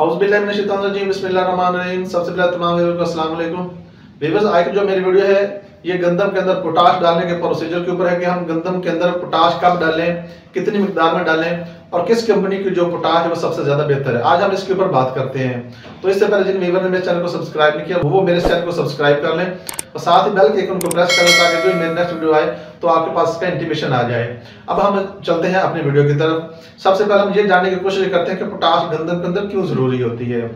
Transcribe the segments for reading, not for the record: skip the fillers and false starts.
औज़ुबिल्लाहि बिस्मिल्लाहिर्रहमानिर्रहीम। सबसे पहले तमाम व्यूअर्स को अस्सलाम वालेकुम। व्यूअर्स, आज जो मेरी वीडियो है ये गंदम के अंदर पोटाश डालने के प्रोसीजर के ऊपर है कि हम गंदम के अंदर पोटाश कब डालें, कितनी मिकदार में डालें और किस कंपनी की जो पोटाश है वो सबसे ज्यादा बेहतर है। आज हम इसके ऊपर बात करते हैं। तो इससे पहले जिन व्यूअर ने मेरे चैनल को सब्सक्राइब नहीं किया वो मेरे चैनल को सब्सक्राइब कर लें और साथ ही बेल के आइकन को प्रेस कर लें ताकि जो मेरी नेक्स्ट वीडियो आए तो आपके पास इसका इंटीमेशन आ जाए। अब हम चलते हैं अपनी वीडियो की तरफ। सबसे पहले हम ये जानने की कोशिश करते हैं कि पोटाश गंदम के अंदर क्यों जरूरी होती है।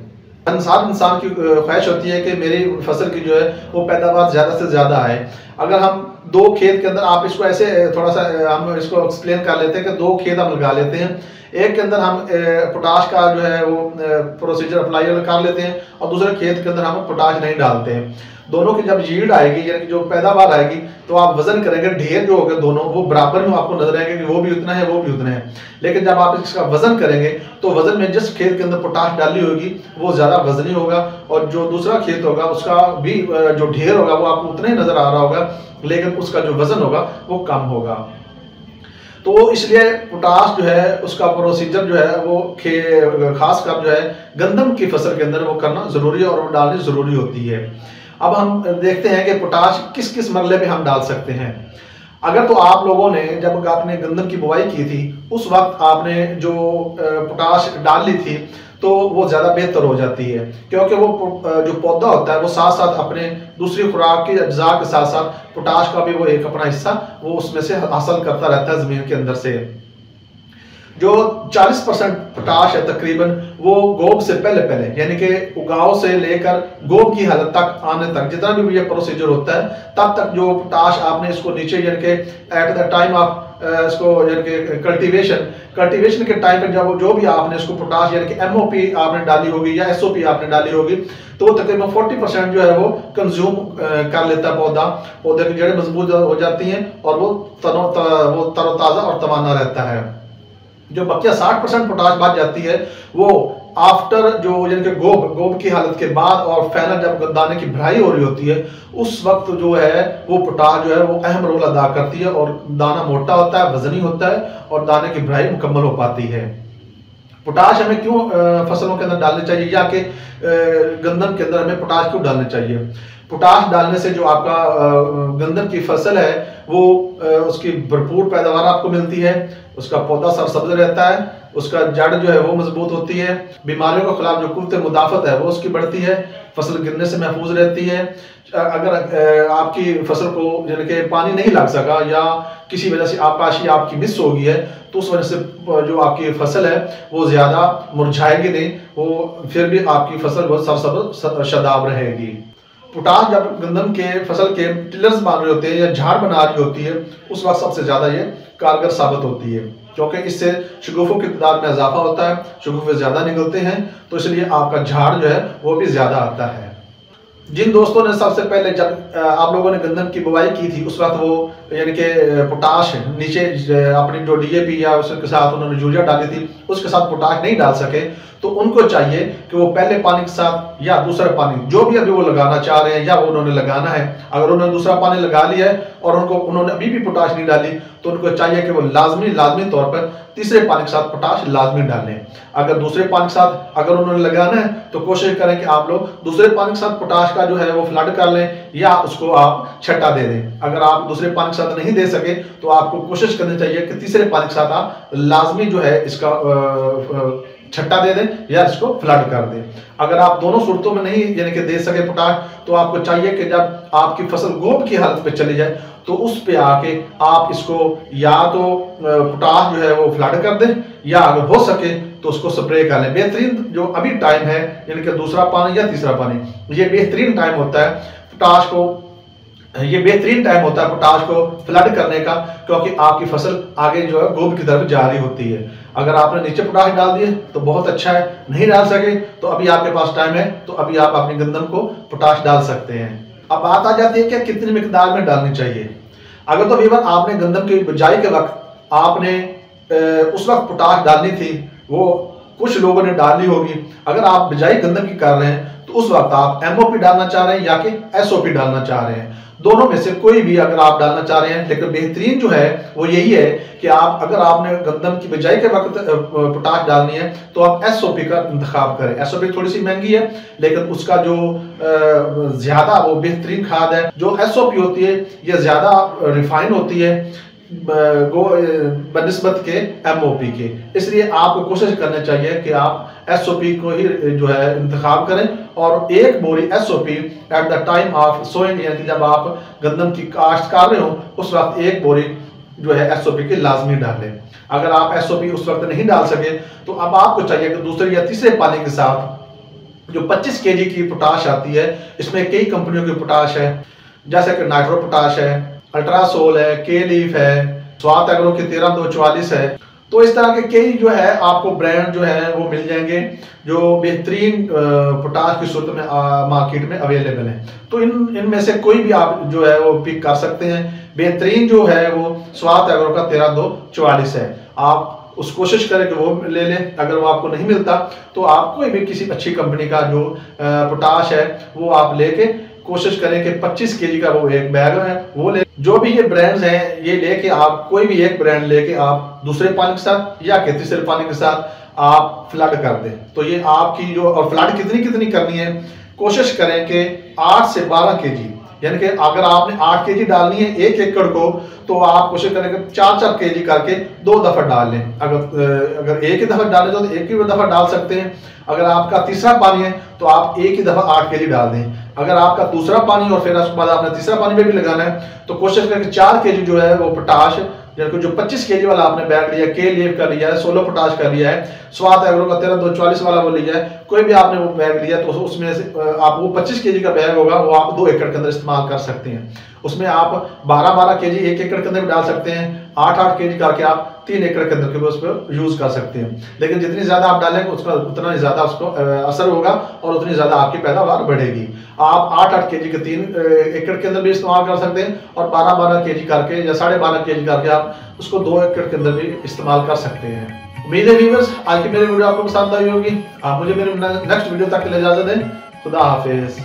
इंसान की ख्वाहिश होती है कि मेरी फसल की जो है वो पैदावार ज़्यादा से ज़्यादा आए। अगर हम दो खेत के अंदर, आप इसको ऐसे थोड़ा सा हम इसको एक्सप्लेन कर लेते हैं कि दो खेत हम लगा लेते हैं। एक के अंदर हम पोटाश का जो है वो प्रोसीजर अप्लाई कर लेते हैं और दूसरे खेत के अंदर हम पोटाश नहीं डालते हैं। दोनों की जब यील्ड आएगी यानी कि जो पैदावार आएगी तो आप वजन करेंगे, ढेर जो होगा दोनों वो बराबर में आपको नजर आएंगे कि वो भी उतना है वो भी उतना है। लेकिन जब आप इसका वजन करेंगे तो वजन में जिस खेत के अंदर पोटाश डाली होगी वो ज्यादा वजनी होगा और जो दूसरा खेत होगा उसका भी जो ढेर होगा वो आपको उतना ही नजर आ रहा होगा, लेकिन उसका जो वजन होगा वो कम होगा। तो इसलिए पोटाश जो है उसका प्रोसीजर जो है वो खासकर जो है गंदम की फसल के अंदर वो करना जरूरी है और वो डालनी जरूरी होती है। अब हम देखते हैं कि पोटाश किस किस मरले में हम डाल सकते हैं। अगर तो आप लोगों ने जब आपने गंदम की बुवाई की थी उस वक्त आपने जो पोटाश डाल ली थी तो वो ज़्यादा बेहतर हो जाती है, क्योंकि वो जो पौधा होता है वो साथ साथ अपने दूसरी खुराक के अज्जा के साथ साथ पोटाश का भी वो एक अपना हिस्सा वो उसमें से हासिल करता रहता है ज़मीन के अंदर से। जो 40% पोटाश है तकरीबन वो गोब से पहले यानी कि उगाव से लेकर गोब की हालत तक आने तक जितना भी ये प्रोसीजर होता है तब तक जो पोटाश आपने इसको नीचे यानी कि एट द टाइम ऑफ इसको यानी कि कल्टीवेशन के टाइम पे जब जो भी आपने इसको पोटाश यानी कि एमओपी आपने डाली होगी या एसओपी आपने डाली होगी तो वो तकरीबन 40% जो है वो कंज्यूम कर लेता है। पौधे की जड़ें मजबूत हो जाती हैं और वो तरोताज़ा और तवाना रहता है। जो बकिया 60% पोटाश बच जाती है वो आफ्टर जो यानी कि गोब की हालत के बाद और फाइनल जब दाने की भराई हो रही होती है उस वक्त जो है वो पोटाश जो है वो अहम रोल अदा करती है और दाना मोटा होता है, वजनी होता है और दाने की भराई मुकम्मल हो पाती है। पोटाश हमें क्यों फसलों के अंदर डालनी चाहिए या कि गंदम के अंदर हमें पोटाश क्यों डालनी चाहिए। पोटाश डालने से जो आपका गंदम की फसल है वो उसकी भरपूर पैदावार आपको मिलती है, उसका पौधा सरसब्ज रहता है, उसका जड़ जो है वो मजबूत होती है, बीमारियों के खिलाफ जो कुव्वत मुदाफत है वो उसकी बढ़ती है, फसल गिरने से महफूज रहती है। अगर आपकी फसल को यानी कि पानी नहीं लग सका या किसी वजह से आकाशी आपकी मिस हो गई है तो उस वजह से जो आपकी फसल है वो ज़्यादा मुरझाएगी नहीं, वो फिर भी आपकी फसल बहुत सरसब्ज शदाब रहेगी। पोटाश जब गंदम के फसल के टिलर्स बन रहे होते हैं या झाड़ बना रही होती है उस वक्त सबसे ज़्यादा ये कारगर साबित होती है, क्योंकि इससे शगुफों की तादाद में इजाफा होता है, शगुफे ज़्यादा निकलते हैं तो इसलिए आपका झाड़ जो है वो भी ज़्यादा आता है। जिन दोस्तों ने सबसे पहले जब आप लोगों ने गंदम की बुवाई की थी उस वक्त वो यानी कि पोटाश नीचे अपनी जो डीएपी या उसके साथ उन्होंने यूरिया डाली थी उसके साथ पोटाश नहीं डाल सके तो उनको चाहिए कि वो पहले पानी के साथ या दूसरा पानी जो भी अभी वो लगाना चाह रहे हैं या वो उन्होंने लगाना है, अगर उन्होंने दूसरा पानी लगा लिया है और उन्होंने अभी भी पोटाश नहीं डाली तो उनको चाहिए कि वो लाजमी तौर पर तीसरे पानी के साथ पोटाश लाजमी डालें। अगर दूसरे पानी के साथ अगर उन्होंने लगाना है तो कोशिश करें कि आप लोग दूसरे पानी के साथ पोटाश का जो है वो फ्लड कर लें या उसको आप छट्टा दे दें। अगर आप दूसरे पानी के साथ नहीं दे सके तो आपको कोशिश करनी चाहिए कि तीसरे पानी के साथ आप लाजमी जो है इसका छट्टा दे दें या इसको फ्लड कर दें। अगर आप दोनों सूरतों में नहीं यानी कि दे सके पोटाश तो आपको चाहिए कि जब आपकी फसल गोब की हालत पे चली जाए तो उस पे आके आप इसको या तो पोटाश जो है वो फ्लड कर दें या अगर हो सके तो उसको स्प्रे कर लें। बेहतरीन जो अभी टाइम है यानी कि दूसरा पानी या तीसरा पानी, ये बेहतरीन टाइम होता है पोटाश को, ये बेहतरीन टाइम होता है पोटाश को फ्लड करने का, क्योंकि आपकी फसल आगे जो है गोब की तरफ जा रही होती है। अगर आपने नीचे पोटाश डाल दिए तो बहुत अच्छा है, नहीं डाल सके तो अभी आपके पास टाइम है तो अभी आप अपनी गंदम को पोटाश डाल सकते हैं। अब बात आ जाती है कि कितनी मिकदार में डालनी चाहिए। अगर तो वीवर आपने गंदम की बिजाई के वक्त आपने उस वक्त पोटाश डालनी थी, वो कुछ लोगों ने डाली होगी। अगर आप बिजाई गंदम की कर रहे हैं तो उस वक्त आप MOP डालना चाह रहे हैं या कि SOP डालना चाह रहे हैं। दोनों में से कोई भी अगर आप डालना चाह रहे हैं, लेकिन बेहतरीन जो है वो यही है कि आप अगर आपने गंदम की बिजाई के वक्त पोटाश डालनी है तो आप SOP का इंतखाब करें। SOP थोड़ी सी महंगी है, लेकिन उसका जो ज्यादा वो बेहतरीन खाद है। जो SOP होती है ये ज्यादा रिफाइन होती है बनिस्बत के MOP के, इसलिए आपको कोशिश करनी चाहिए कि आप SOP को ही जो है इंतखाब करें। और एक बोरी SOP at the time of sowing, यानी जब आप गंदम की काश्त कर रहे हो उस वक्त एक बोरी जो है SOP की लाजमी डालें। अगर आप SOP उस वक्त नहीं डाल सके तो अब आपको चाहिए कि दूसरे या तीसरे पानी के साथ जो 25 kg की पोटाश आती है, इसमें कई कंपनियों की पोटाश है, जैसे कि नाइट्रो पोटाश है, अल्ट्रासोल है, के लीफ है, स्वात एग्रो की 13244 है। तो इस तरह के कई जो है आपको ब्रांड जो है वो मिल जाएंगे जो बेहतरीन पोटाश की सूरत में मार्केट में अवेलेबल है। तो इनमें से कोई भी आप जो है वो पिक कर सकते हैं। बेहतरीन जो है वो स्वात एग्रो का 13244 है। आप उस कोशिश करें कि वो ले लें। अगर वो आपको नहीं मिलता तो आप कोई भी किसी अच्छी कंपनी का जो पोटाश है वो आप लेके कोशिश करें कि 25 kg का वो एक बैग है वो ले। जो भी ये ब्रांड्स हैं ये लेके आप कोई भी एक ब्रांड लेके आप दूसरे पानी के साथ या कि तीसरे पानी के साथ आप फ्लड कर दें। तो ये आपकी जो, और फ्लड कितनी करनी है, कोशिश करें कि 8 से 12 kg, यानी कि अगर आपने 8 kg डालनी है 1 एकड़ को तो आप कोशिश करें कि 4-4 kg करके 2 दफा डाल लें। अगर एक ही दफा डालें तो एक ही दफा डाल सकते हैं। अगर आपका तीसरा पानी है तो आप एक ही दफा 8 kg डाल दें। अगर आपका दूसरा पानी और फिर उसके बाद आपने तीसरा पानी में भी लगाना है तो कोशिश करें कि 4 kg जो है वो पोटाश, जो 25 kg वाला आपने बैग लिया, के लीफ का लिया है, 16 पोटाश का लिया है, स्वात एग्रो का 13244 वाला वो लिया है, कोई भी आपने वो बैग लिया तो उसमें से आप वो 25 kg का बैग होगा वो आप 2 एकड़ के अंदर इस्तेमाल कर सकते हैं। उसमें आप 12-12 kg 1 एकड़ के अंदर भी डाल सकते हैं, 8-8 kg करके आप 3 एकड़ के अंदर के उस पर यूज कर सकते हैं। लेकिन जितनी ज्यादा आप डालेंगे उसका उतना ही ज्यादा उसको असर होगा और उतनी ज्यादा आपकी पैदावार बढ़ेगी। आप 8-8 kg के 3 एकड़ के अंदर भी इस्तेमाल कर सकते हैं और 12-12 kg करके या 12.5 kg करके आप उसको 2 एकड़ के अंदर भी इस्तेमाल कर सकते हैं। उम्मीद है व्यूअर्स आज की मेरी वीडियो आपको पसंद आई होगी। आप मुझे मेरे नेक्स्ट वीडियो तक के लिए इजाजत दें। खुदा हाफिज।